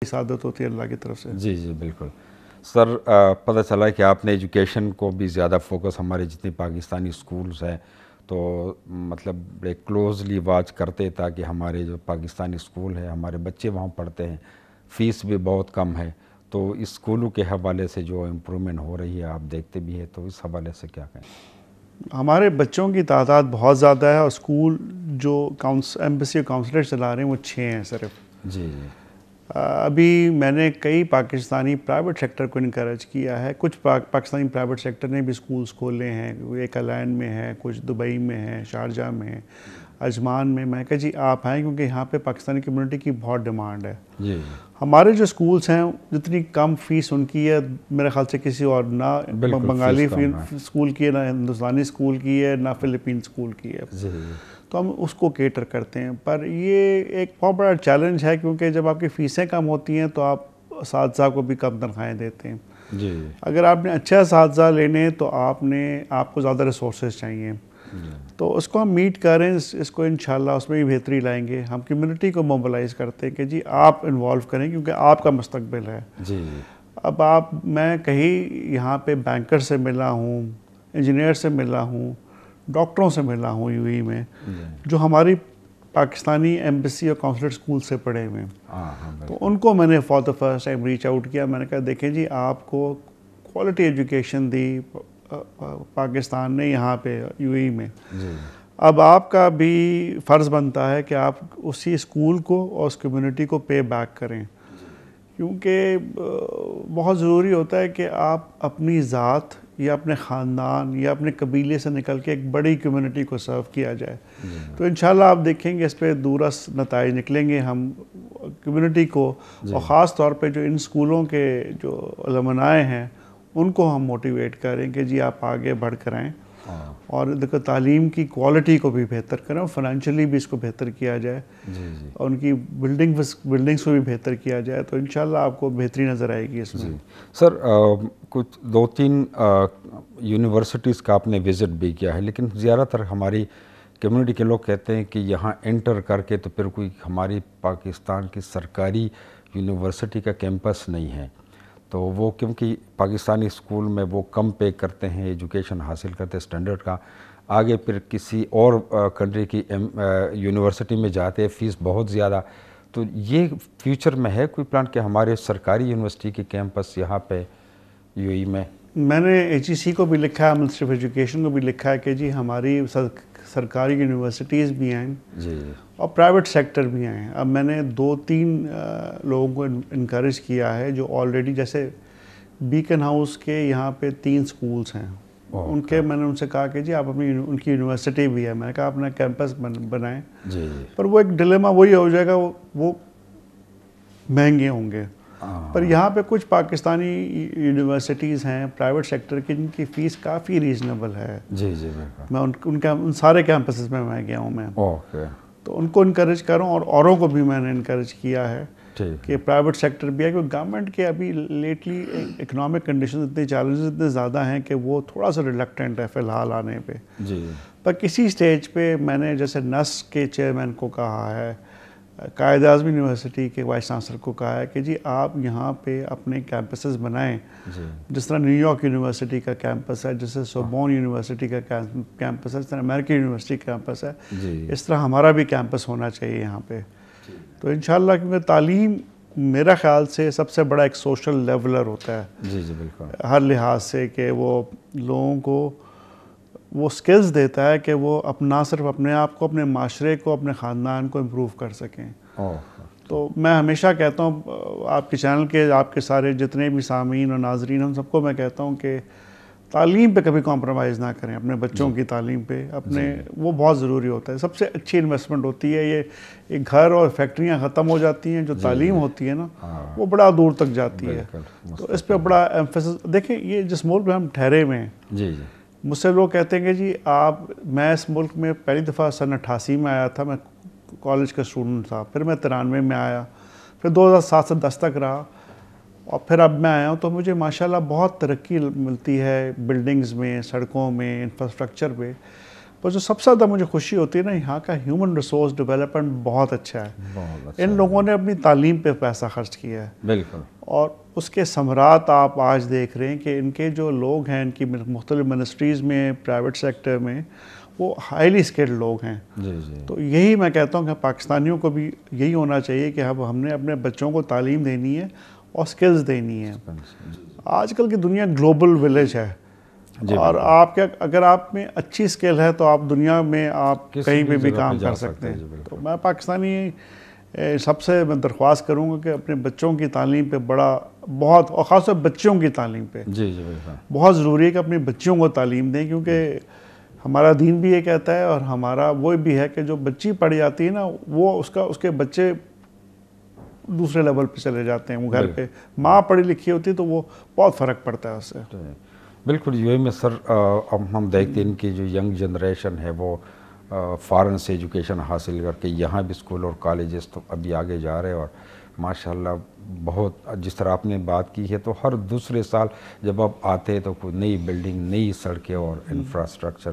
سعادت ہوتی ہے اللہ کی طرف سے. جی جی بالکل سر. پتہ چلا کہ آپ نے ایجوکیشن کو بھی زیادہ فوکس، ہمارے جتنے پاکستانی اسکولز ہیں تو مطلب بڑے کلوزلی واچ کرتے تاکہ ہمارے جو پاکستانی اسکول ہے ہمارے بچے وہاں پڑھتے ہیں، فیس بھی بہت کم ہے، تو اس اسکولوں کے حوالے سے جو امپرومنٹ ہو رہی ہے آپ دیکھتے بھی ہیں، تو اس حوالے سے کیا کہیں؟ ہمارے بچوں کی تعداد بہت زیادہ ہے اور اسکول جو ایمبیسی کاؤنسلر چلا رہے ہیں وہ 6 ہیں صرف. جی جی. ابھی میں نے کئی پاکستانی پرائیویٹ سیکٹر کو انکریج کیا ہے. کچھ پاکستانی پرائیویٹ سیکٹر نے بھی اسکولز کھولے ہیں. ایک الائن میں ہے، کچھ دبئی میں ہے، شارجہ میں ہے، عجمان میں. میں کہا جی آپ آئیں کیونکہ یہاں پہ پاکستانی کمیونٹی کی بہت ڈیمانڈ ہے. جی. ہمارے جو اسکولز ہیں جتنی کم فیس ان کی ہے میرے خیال سے کسی اور، نہ بنگالی اسکول کی ہے، نہ ہندوستانی اسکول کی ہے، نہ فلپین اسکول کی ہے. جی. تو ہم اس کو کیٹر کرتے ہیں. پر یہ ایک بہت بڑا چیلنج ہے کیونکہ جب آپ کی فیسیں کم ہوتی ہیں تو آپ اساتذہ کو بھی کم تنخواہیں دیتے ہیں. جی. اگر آپ نے اچھے اساتذہ لینے تو آپ کو زیادہ ریسورسز چاہیے. تو اس کو ہم میٹ کریں، اس کو انشاءاللہ اس میں بھی بہتری لائیں گے. ہم کمیونٹی کو موبلائز کرتے ہیں کہ جی آپ انوالو کریں کیونکہ آپ کا مستقبل ہے. جی. اب میں کہیں یہاں پہ بینکر سے ملا ہوں، انجینئر سے ملا ہوں، ڈاکٹروں سے ملا ہوں یو اے میں، جو ہماری پاکستانی ایمبیسی اور کونسلر اسکول سے پڑھے ہوئے ہیں. تو ان کو میں نے for the first time reach out کیا. میں نے کہا دیکھیں جی آپ کو کوالٹی ایجوکیشن دی پاکستان نے یہاں پہ یو اے میں. اب آپ کا بھی فرض بنتا ہے کہ آپ اسی اسکول کو اور اس کمیونٹی کو پے بیک کریں، کیونکہ بہت ضروری ہوتا ہے کہ آپ اپنی ذات یا اپنے خاندان یا اپنے قبیلے سے نکل کے ایک بڑی کمیونٹی کو سرو کیا جائے. تو انشاءاللہ آپ دیکھیں گے اس پہ دورس نتائج نکلیں گے. ہم کمیونٹی کو اور خاص طور پہ جو ان اسکولوں کے جو علماء ہیں ان کو ہم موٹیویٹ کریں کہ جی آپ آگے بڑھ کر آئیں اور دیکھو تعلیم کی کوالٹی کو بھی بہتر کریں اور فائنینشلی بھی اس کو بہتر کیا جائے اور ان کی بلڈنگس کو بھی بہتر کیا جائے. تو انشاءاللہ آپ کو بہتری نظر آئے گی اس میں. سر کچھ 2-3 یونیورسٹیز کا آپ نے وزٹ بھی کیا ہے، لیکن زیادہ تر ہماری کمیونٹی کے لوگ کہتے ہیں کہ یہاں انٹر کر کے تو پھر کوئی ہماری پاکستان کی سرکاری یونیورسٹی کا کیمپس نہیں ہے، تو وہ کیونکہ پاکستانی اسکول میں وہ کم پے کرتے ہیں، ایجوکیشن حاصل کرتے اسٹینڈرڈ کا، آگے پھر کسی اور کنٹری کی یونیورسٹی میں جاتے ہیں، فیس بہت زیادہ. تو یہ فیوچر میں ہے کوئی پلان کہ ہمارے سرکاری یونیورسٹی کے کیمپس یہاں پہ یو اے میں نے ایچ ای سی کو بھی لکھا ہے، منسٹری آف ایجوکیشن کو بھی لکھا ہے کہ جی ہماری سرکاری یونیورسٹیز بھی ہیں اور پرائیویٹ سیکٹر بھی ہیں. اب میں نے 2-3 لوگوں کو انکریج کیا ہے جو آلریڈی، جیسے بیکن ہاؤس کے یہاں پہ 3 اسکولز ہیں، میں نے ان سے کہا کہ جی آپ ان کی یونیورسٹی بھی ہے، میں نے کہا اپنا کیمپس بنائیں. پر وہ ایک ڈیلیما وہی ہو جائے گا، وہ مہنگے ہوں گے. پر یہاں پہ کچھ پاکستانی یونیورسٹیز ہیں پرائیویٹ سیکٹر کی جن کی فیس کافی ریزنیبل ہے. میں ان سارے کیمپسز میں گیا ہوں میں، تو ان کو انکریج کروں اور اوروں کو بھی میں نے انکریج کیا ہے کہ پرائیویٹ سیکٹر بھی ہے. کیونکہ گورنمنٹ کے ابھی لیٹلی اکنامک کنڈیشن اتنے چیلنجز اتنے زیادہ ہیں کہ وہ تھوڑا سا ریلیکٹنٹ ہے فی الحال آنے پہ. پر کسی سٹیج پہ میں نے جیسے نس کے چیئرمین کو کہا ہے، قائد اعظم یونیورسٹی کے وائس چانسلر کو کہا ہے کہ جی آپ یہاں پہ اپنے کیمپسز بنائیں، جس طرح نیو یارک یونیورسٹی کا کیمپس ہے، جیسے سوربون یونیورسٹی کا کیمپس ہے، جس طرح امریکی یونیورسٹی کا کیمپس ہے، اس طرح ہمارا بھی کیمپس ہونا چاہیے یہاں پہ. تو انشاءاللہ کیونکہ تعلیم میرا خیال سے سب سے بڑا ایک سوشل لیولر ہوتا ہے ہر لحاظ سے، کہ وہ لوگوں کو وہ سکلز دیتا ہے کہ وہ نہ صرف اپنے آپ کو، اپنے معاشرے کو، اپنے خاندان کو امپروو کر سکیں. تو میں ہمیشہ کہتا ہوں آپ کے چینل کے، آپ کے سارے جتنے بھی سامعین اور ناظرین، ہم سب کو میں کہتا ہوں کہ تعلیم پہ کبھی کمپرومائز نہ کریں. اپنے بچوں کی تعلیم پہ وہ بہت ضروری ہوتا ہے. سب سے اچھی انویسٹمنٹ ہوتی ہے. یہ گھر اور فیکٹریاں ختم ہو جاتی ہیں، جو تعلیم ہوتی ہے نا وہ بڑا دور تک جاتی ہے. تو اس پہ بڑا ایمفیسس. دیکھیں یہ جس ملک میں ہم ٹھہرے ہوئے ہیں، مجھ سے لوگ کہتے ہیں کہ جی میں اس ملک میں پہلی دفعہ سن 88 میں آیا تھا، میں کالج کا اسٹوڈنٹ تھا، پھر میں 93 میں آیا، پھر 2007 سے 10 تک رہا، اور پھر اب میں آیا ہوں. تو مجھے ماشاءاللہ بہت ترقی ملتی ہے بلڈنگز میں، سڑکوں میں، انفراسٹرکچر پہ. پر جو سب سے زیادہ مجھے خوشی ہوتی ہے نا، یہاں کا ہیومن ریسورس ڈیولپمنٹ بہت اچھا ہے. ان لوگوں نے اپنی تعلیم پہ پیسہ خرچ کیا ہے. بالکل. اور اس کے ثمرات آپ آج دیکھ رہے ہیں کہ ان کے جو لوگ ہیں، ان کی مختلف منسٹریز میں، پرائیویٹ سیکٹر میں، وہ ہائیلی اسکلڈ لوگ ہیں. تو یہی میں کہتا ہوں کہ پاکستانیوں کو بھی یہی ہونا چاہیے کہ اب ہم نے اپنے بچوں کو تعلیم دینی ہے اور سکلز دینی ہے. آج کل کی دنیا گلوبل ولیج ہے، اور آپ کے اگر آپ میں اچھی سکل ہے تو آپ دنیا میں آپ کہیں پہ بھی کام کر سکتے ہیں. تو میں پاکستانی سب سے میں درخواست کروں گا کہ اپنے بچوں کی تعلیم پہ بہت، اور خاص طور بچوں کی تعلیم پہ بہت ضروری ہے کہ اپنی بچوں کو تعلیم دیں، کیونکہ ہمارا دین بھی یہ کہتا ہے، اور ہمارا وہ بھی ہے کہ جو بچی پڑھ جاتی ہے نا، وہ اس کے بچے دوسرے لیول پہ چلے جاتے ہیں. وہ گھر پہ ماں پڑھی لکھی ہوتی ہے تو وہ بہت فرق پڑتا ہے اس سے. بالکل. یو میں سر اب ہم دیکھتے ہیں کہ جو ینگ جنریشن ہے وہ فارن سے ایجوکیشن حاصل کر کے یہاں بھی اسکول اور کالجز تو ابھی آگے جا رہے ہیں، اور ماشاءاللہ بہت، جس طرح آپ نے بات کی ہے، تو ہر دوسرے سال جب آپ آتے ہیں تو کوئی نئی بلڈنگ، نئی سڑکیں اور انفراسٹرکچر